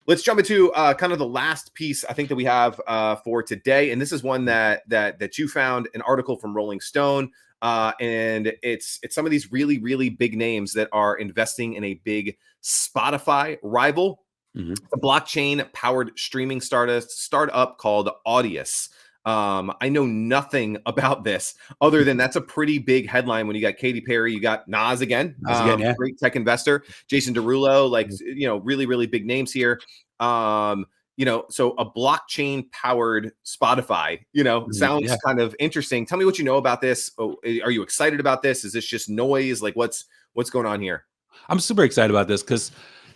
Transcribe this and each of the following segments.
let's jump into kind of the last piece I think that we have for today, and this is one that you found, an article from Rolling Stone, and it's some of these really, really big names that are investing in a big Spotify rival. Mm-hmm. A blockchain powered streaming startup called Audius. I know nothing about this other than that's a pretty big headline when you got Katy Perry, you got Nas again, Yeah. great tech investor, Jason Derulo, like, you know, really, really big names here. You know, so a blockchain powered Spotify, you know, sounds kind of interesting. Tell me what you know about this. Oh, are you excited about this? Is this just noise? Like what's going on here? I'm super excited about this because,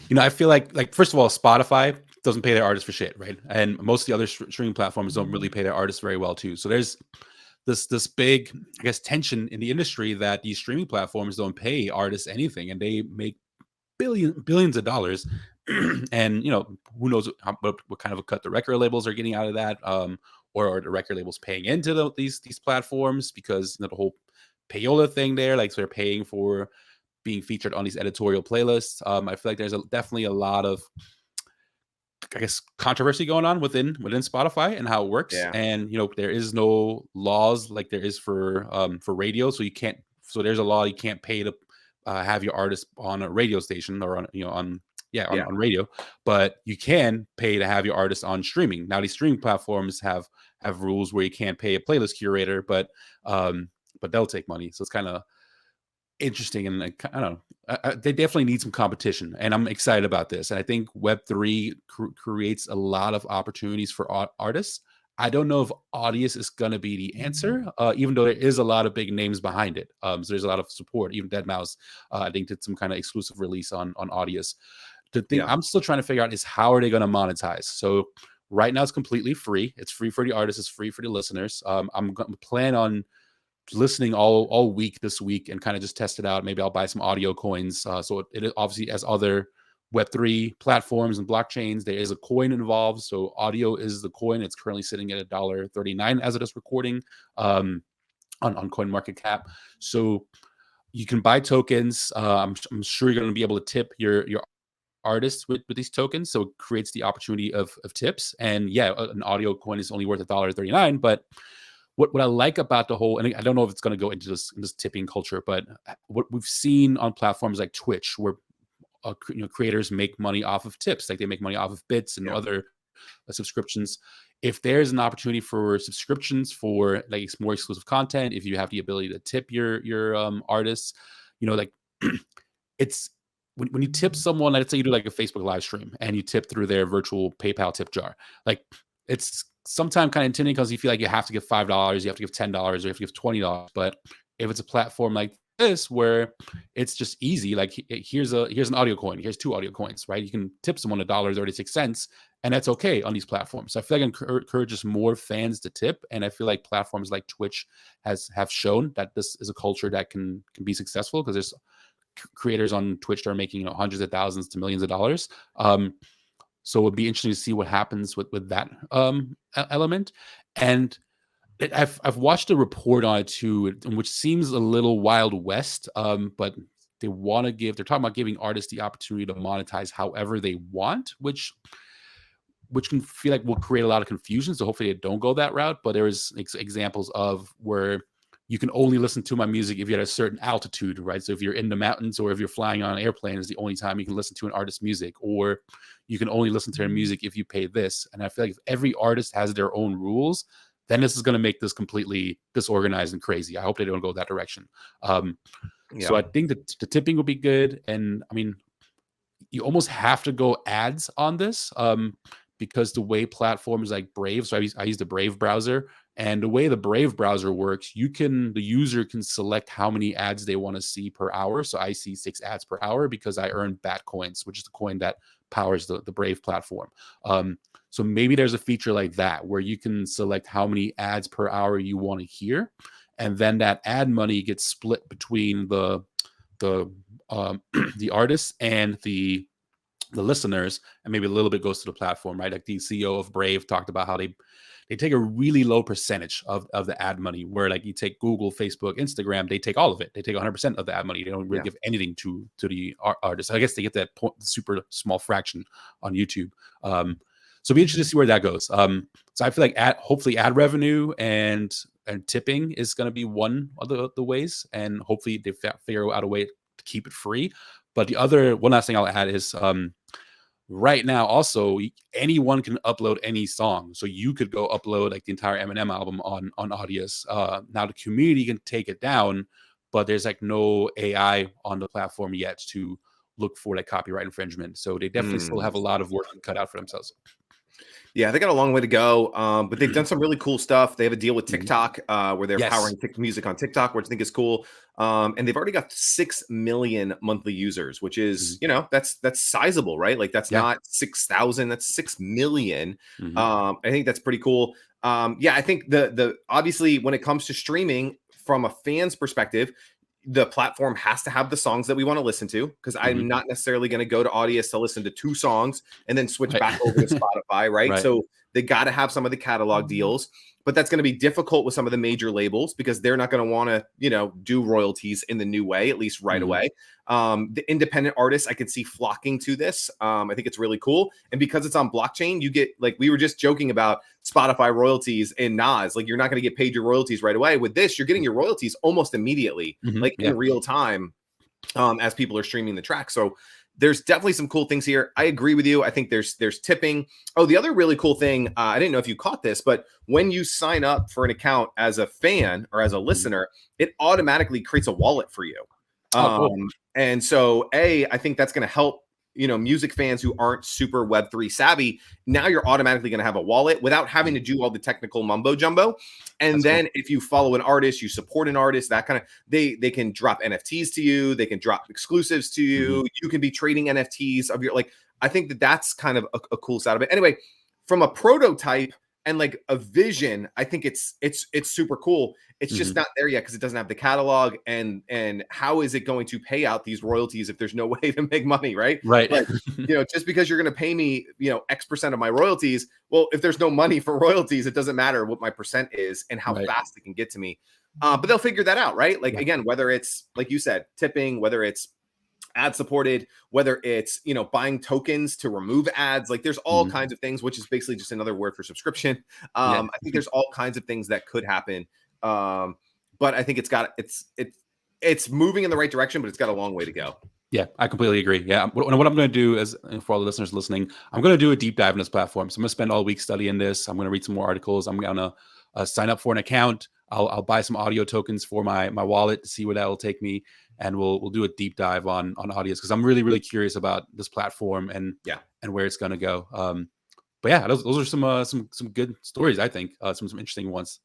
you know, I feel like first of all, Spotify doesn't pay their artists for shit, right? And most of the other streaming platforms don't really pay their artists very well too. So there's this big, I guess, tension in the industry that these streaming platforms don't pay artists anything, and they make billions of dollars. And you know, who knows what kind of a cut the record labels are getting out of that, or are the record labels paying into these platforms, because you know, the whole payola thing there, like so they're paying for being featured on these editorial playlists. I feel like there's definitely a lot of, I guess, controversy going on within Spotify and how it works. Yeah. And you know, there is no laws like there is for radio, so you can't. So there's a law you can't pay to have your artist on a radio station or on on radio, but you can pay to have your artist on streaming. Now these streaming platforms have rules where you can't pay a playlist curator, but they'll take money. So it's kind of interesting, and I don't know. They definitely need some competition, and I'm excited about this. And I think Web3 creates a lot of opportunities for artists. I don't know if Audius is going to be the answer, even though there is a lot of big names behind it. So there's a lot of support. Even Deadmau5, I think, did some kind of exclusive release on Audius. The thing I'm still trying to figure out is how are they going to monetize. So right now it's completely free. It's free for the artists. It's free for the listeners. I'm going to plan on listening all week this week and kind of just test it out. Maybe I'll buy some audio coins. So it obviously, as other Web3 platforms and blockchains, there is a coin involved. So audio is the coin. It's currently sitting at $1.39 as it is recording on CoinMarketCap. So you can buy tokens. I'm sure you're going to be able to tip your artists with these tokens. So it creates the opportunity of tips. And yeah, an audio coin is only worth $1.39, but what I like about the whole, and I don't know if it's going to go into this tipping culture, but what we've seen on platforms like Twitch, where creators make money off of tips, like they make money off of bits and other subscriptions. If there's an opportunity for subscriptions for like more exclusive content, if you have the ability to tip your artists, you know, like it's when you tip someone, let's say you do like a Facebook live stream and you tip through their virtual PayPal tip jar, like it's sometimes kind of intimidating because you feel like you have to give $5, you have to give $10, or you have to give $20. But if it's a platform like this where it's just easy, like here's an audio coin, here's 2 audio coins, right? You can tip someone $1.36, and that's okay on these platforms. So I feel like it encourages more fans to tip, and I feel like platforms like Twitch have shown that this is a culture that can be successful, because there's creators on Twitch that are making hundreds of thousands to millions of dollars. So it would be interesting to see what happens with that element. And I've watched a report on it too, which seems a little Wild West, but they're talking about giving artists the opportunity to monetize however they want, which can feel like will create a lot of confusion. So hopefully they don't go that route. But there is examples of where you can only listen to my music if you're at a certain altitude, right? So if you're in the mountains or if you're flying on an airplane is the only time you can listen to an artist's music, or you can only listen to their music if you pay this. And I feel like if every artist has their own rules, then this is going to make this completely disorganized and crazy. I hope they don't go that direction. So I think that the tipping will be good. And I mean, you almost have to go ads on this because the way platforms like Brave, so I use the Brave browser, and the way the Brave browser works, the user can select how many ads they want to see per hour. So I see 6 ads per hour because I earn BAT coins, which is the coin that powers the Brave platform. So maybe there's a feature like that where you can select how many ads per hour you want to hear, and then that ad money gets split between the artists and the the listeners, and maybe a little bit goes to the platform, right? Like the CEO of Brave talked about how they take a really low percentage of the ad money, where like you take Google, Facebook, Instagram, they take all of it. They take 100% of the ad money. They don't really Yeah. give anything to the artist. I guess they get that super small fraction on YouTube. So be interested to see where that goes. So I feel like hopefully ad revenue and tipping is going to be one of the ways, and hopefully they figure out a way to keep it free. But the other one last thing I'll add is right now also anyone can upload any song, so you could go upload like the entire Eminem album on Audius. Now the community can take it down, but there's like no AI on the platform yet to look for like copyright infringement, so they definitely still have a lot of work cut out for themselves. Yeah, they got a long way to go, but they've done some really cool stuff. They have a deal with TikTok where they're Yes. powering music on TikTok, which I think is cool. And they've already got 6 million monthly users, which is, that's sizable, right? Like that's not 6,000, that's 6 million. I think that's pretty cool. I think the obviously when it comes to streaming from a fan's perspective, the platform has to have the songs that we want to listen to, because I'm not necessarily going to go to Audius to listen to 2 songs and then switch back over to Spotify, right? So they got to have some of the catalog deals, but that's going to be difficult with some of the major labels because they're not going to want to, do royalties in the new way, at least right away. The independent artists I could see flocking to this. I think it's really cool. And because it's on blockchain, you get, like we were just joking about Spotify royalties and Nas, like you're not going to get paid your royalties right away. With this, you're getting your royalties almost immediately, like in real time, as people are streaming the track. So there's definitely some cool things here. I agree with you. I think there's tipping. Oh, the other really cool thing, I didn't know if you caught this, but when you sign up for an account as a fan or as a listener, it automatically creates a wallet for you. Cool. And so I think that's going to help, music fans who aren't super Web3 savvy. Now you're automatically going to have a wallet without having to do all the technical mumbo jumbo. And That's then cool. if you follow an artist, you support an artist, that kind of, they can drop NFTs to you. They can drop exclusives to you. You can be trading NFTs of your, like, I think that's kind of a cool side of it. Anyway, from a prototype and like a vision, I think it's super cool. It's just not there yet because it doesn't have the catalog, and how is it going to pay out these royalties if there's no way to make money, right? Right. Like, just because you're going to pay me, X% of my royalties. Well, if there's no money for royalties, it doesn't matter what my percent is and how fast it can get to me. But they'll figure that out, right? Like, again, whether it's, like you said, tipping, whether it's ad supported, whether it's, buying tokens to remove ads, like there's all kinds of things, which is basically just another word for subscription. I think there's all kinds of things that could happen. But I think it's moving in the right direction, but it's got a long way to go. Yeah, I completely agree. Yeah. What I'm going to do is, for all the listeners listening, I'm going to do a deep dive in this platform. So I'm going to spend all week studying this. I'm going to read some more articles. I'm going to sign up for an account. I'll buy some audio tokens for my wallet to see where that will take me. And we'll do a deep dive on Audius, because I'm really, really curious about this platform and where it's going to go. But yeah, those are some good stories, I think, some interesting ones.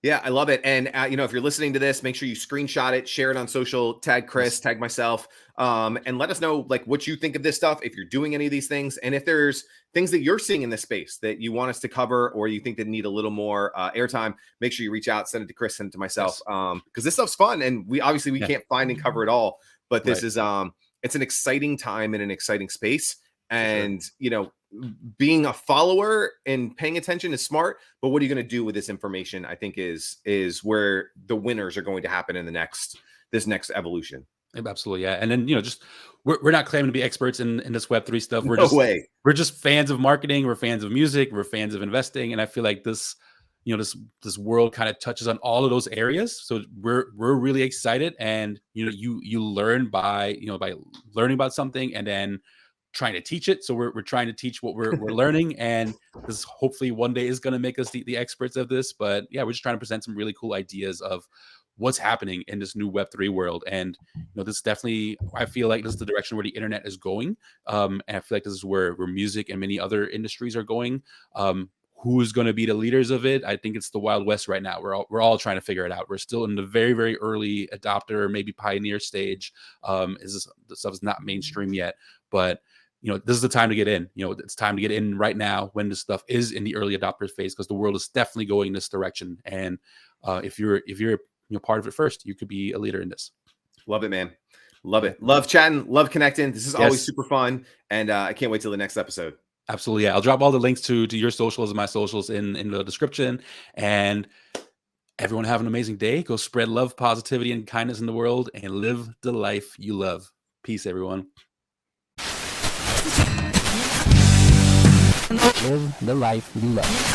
Yeah, I love it. And, if you're listening to this, make sure you screenshot it, share it on social, tag Chris, tag myself, and let us know like what you think of this stuff, if you're doing any of these things. And if there's things that you're seeing in this space that you want us to cover, or you think that need a little more airtime, make sure you reach out, send it to Chris, send it to myself. Because this stuff's fun. And we can't find and cover it all, but this is, it's an exciting time in an exciting space. And, being a follower and paying attention is smart, but what are you going to do with this information? I think is where the winners are going to happen in this next evolution. Absolutely. Yeah. And then, just, we're not claiming to be experts in this Web3 stuff. We're just fans of marketing. We're fans of music. We're fans of investing. And I feel like this, this world kind of touches on all of those areas. So we're really excited. And, you learn by learning about something and then trying to teach it. So we're trying to teach what we're learning, and this hopefully one day is going to make us the experts of this. But yeah, we're just trying to present some really cool ideas of what's happening in this new Web3 world. And this definitely, I feel like this is the direction where the internet is going. And I feel like this is where music and many other industries are going. Who's going to be the leaders of it? I think it's the Wild West right now. We're all trying to figure it out. We're still in the very, very early adopter, maybe pioneer stage. This stuff is not mainstream yet, but this is the time to get in. It's time to get in right now when this stuff is in the early adopter phase, because the world is definitely going this direction. And if you're part of it first, you could be a leader in this. Love it, man. Love it. Love chatting. Love connecting. This is always Yes. super fun. And I can't wait till the next episode. Absolutely. Yeah. I'll drop all the links to your socials and my socials in the description. And everyone have an amazing day. Go spread love, positivity, and kindness in the world and live the life you love. Peace, everyone. Live the life you love.